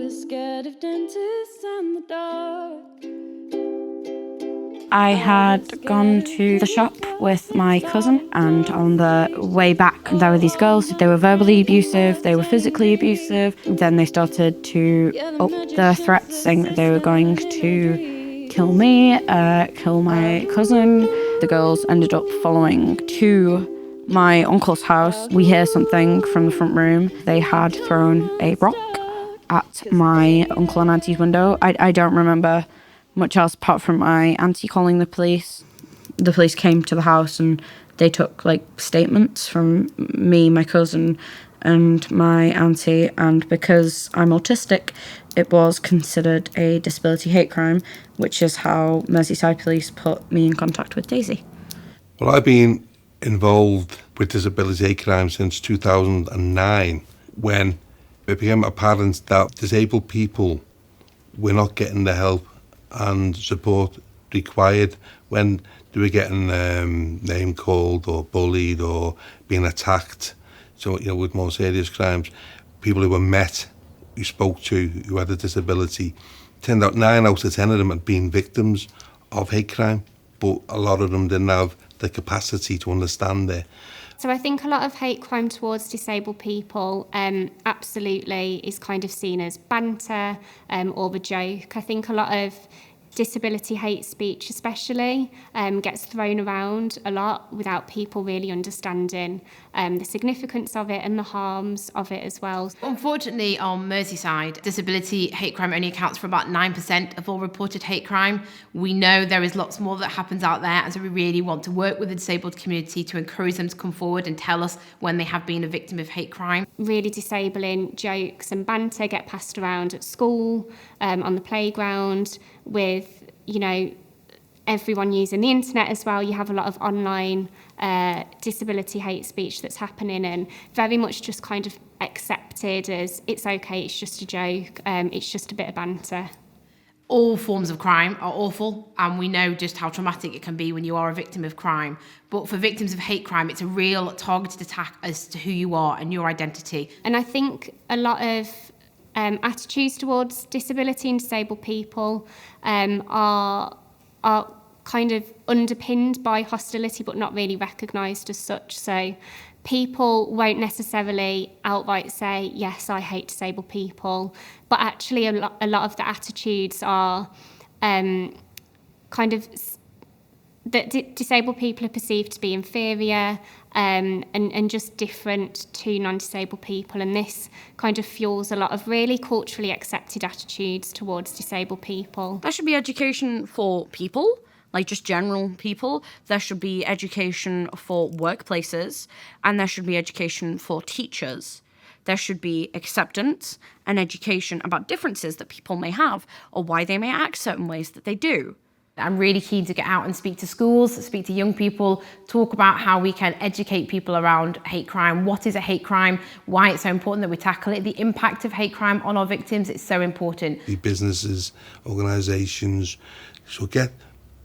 was scared of dentists and the dark. I had gone to the shop with my cousin, and on the way back there were these girls. They were verbally abusive, they were physically abusive. Then they started to up their threats, saying that they were going to kill me, kill my cousin. The girls ended up following to my uncle's house. We hear something from the front room. They had thrown a rock at my uncle and auntie's window. I don't remember much else apart from my auntie calling the police. The police came to the house and they took statements from me, my cousin, and my auntie. And because I'm autistic, it was considered a disability hate crime, which is how Merseyside Police put me in contact with Daisy. Well, I've been involved with disability hate crime since 2009, when it became apparent that disabled people were not getting the help and support required when they were getting name called or bullied or being attacked. So, with more serious crimes, people who were met, who spoke to, who had a disability, turned out 9 out of 10 of them had been victims of hate crime, but a lot of them didn't have the capacity to understand it. So I think a lot of hate crime towards disabled people absolutely is kind of seen as banter or a joke. I think a lot of disability hate speech especially gets thrown around a lot without people really understanding the significance of it and the harms of it as well. Unfortunately, on Merseyside, disability hate crime only accounts for about 9% of all reported hate crime. We know there is lots more that happens out there, and so we really want to work with the disabled community to encourage them to come forward and tell us when they have been a victim of hate crime. Really disabling jokes and banter get passed around at school, on the playground, with everyone using the internet as well. You have a lot of online disability hate speech that's happening, and very much just kind of accepted as it's okay, it's just a joke, it's just a bit of banter. All forms of crime are awful, and we know just how traumatic it can be when you are a victim of crime. But for victims of hate crime, it's a real targeted attack as to who you are and your identity. And I think a lot of attitudes towards disability and disabled people are kind of underpinned by hostility but not really recognised as such. So people won't necessarily outright say, yes, I hate disabled people, but actually a lot of the attitudes are kind of that disabled people are perceived to be inferior and just different to non-disabled people, and this kind of fuels a lot of really culturally accepted attitudes towards disabled people. There should be education for people, just general people. There should be education for workplaces, and there should be education for teachers. There should be acceptance and education about differences that people may have or why they may act certain ways that they do. I'm really keen to get out and speak to schools, speak to young people, talk about how we can educate people around hate crime. What is a hate crime? Why it's so important that we tackle it. The impact of hate crime on our victims, it's so important. The businesses, organisations should get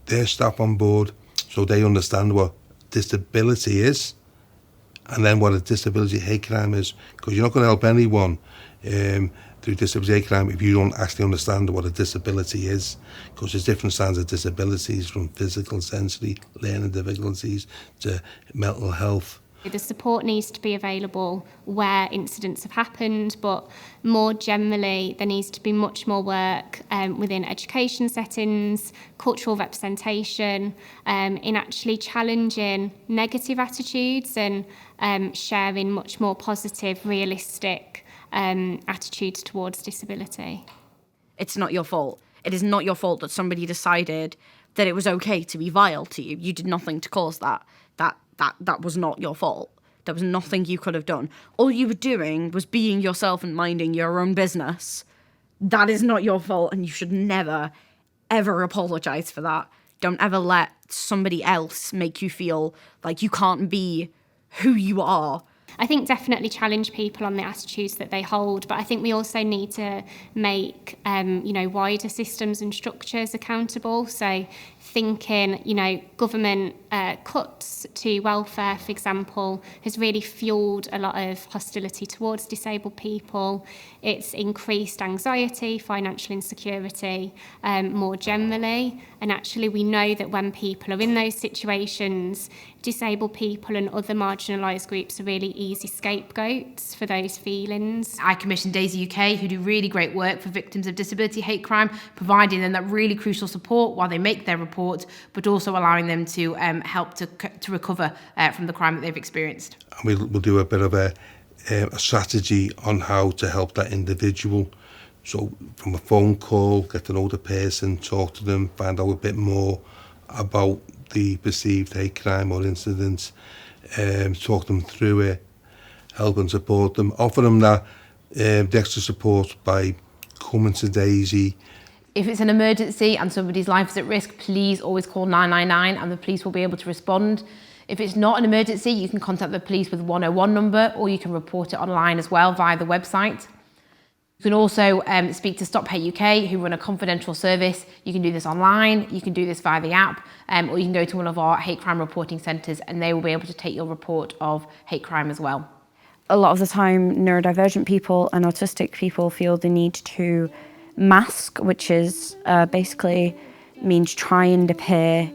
their staff on board so they understand what disability is and then what a disability hate crime is. Because you're not going to help anyone through disability hate crime if you don't actually understand what a disability is, because there's different kinds of disabilities, from physical, sensory, learning difficulties to mental health. The support needs to be available where incidents have happened, but more generally there needs to be much more work within education settings, cultural representation, in actually challenging negative attitudes and sharing much more positive, realistic attitudes towards disability. It's not your fault. It is not your fault that somebody decided that it was okay to be vile to you. You did nothing to cause that. That was not your fault. There was nothing you could have done. All you were doing was being yourself and minding your own business. That is not your fault, and you should never, ever apologise for that. Don't ever let somebody else make you feel like you can't be who you are. I think definitely challenge people on the attitudes that they hold, but I think we also need to make wider systems and structures accountable. So thinking, government cuts to welfare, for example, has really fueled a lot of hostility towards disabled people. It's increased anxiety, financial insecurity, more generally. And actually, we know that when people are in those situations, disabled people and other marginalised groups are really easy scapegoats for those feelings. I commissioned Daisy UK, who do really great work for victims of disability hate crime, providing them that really crucial support while they make their report, but also allowing them to help to recover from the crime that they've experienced. And we'll do a bit of a strategy on how to help that individual. So from a phone call, get to know the person, talk to them, find out a bit more about the perceived hate crime or incidents, talk them through it, help and support them, offer them that the extra support by coming to Daisy. If it's an emergency and somebody's life is at risk, please always call 999 and the police will be able to respond. If it's not an emergency, you can contact the police with 101 number, or you can report it online as well via the website. You can also speak to Stop Hate UK, who run a confidential service. You can do this online, you can do this via the app, or you can go to one of our hate crime reporting centres and they will be able to take your report of hate crime as well. A lot of the time, neurodivergent people and autistic people feel the need to mask, which is basically means try and appear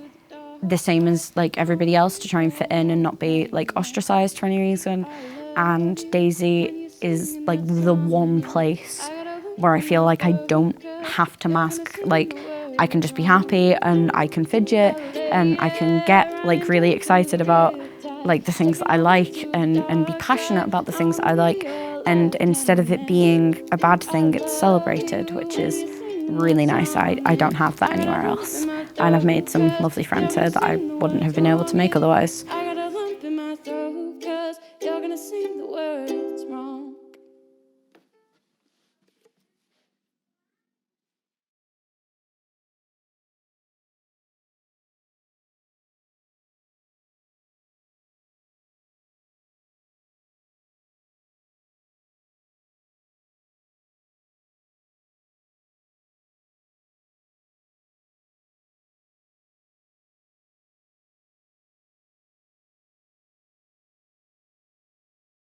the same as like everybody else to try and fit in and not be like ostracised for any reason. And Daisy is like the one place where I feel like I don't have to mask. Like I can just be happy and I can fidget and I can get like really excited about like the things that I like and be passionate about the things that I like. And instead of it being a bad thing, it's celebrated, which is really nice. I don't have that anywhere else. And I've made some lovely friends here that I wouldn't have been able to make otherwise. I got a lump in my throat 'cause you're gonna sing the words.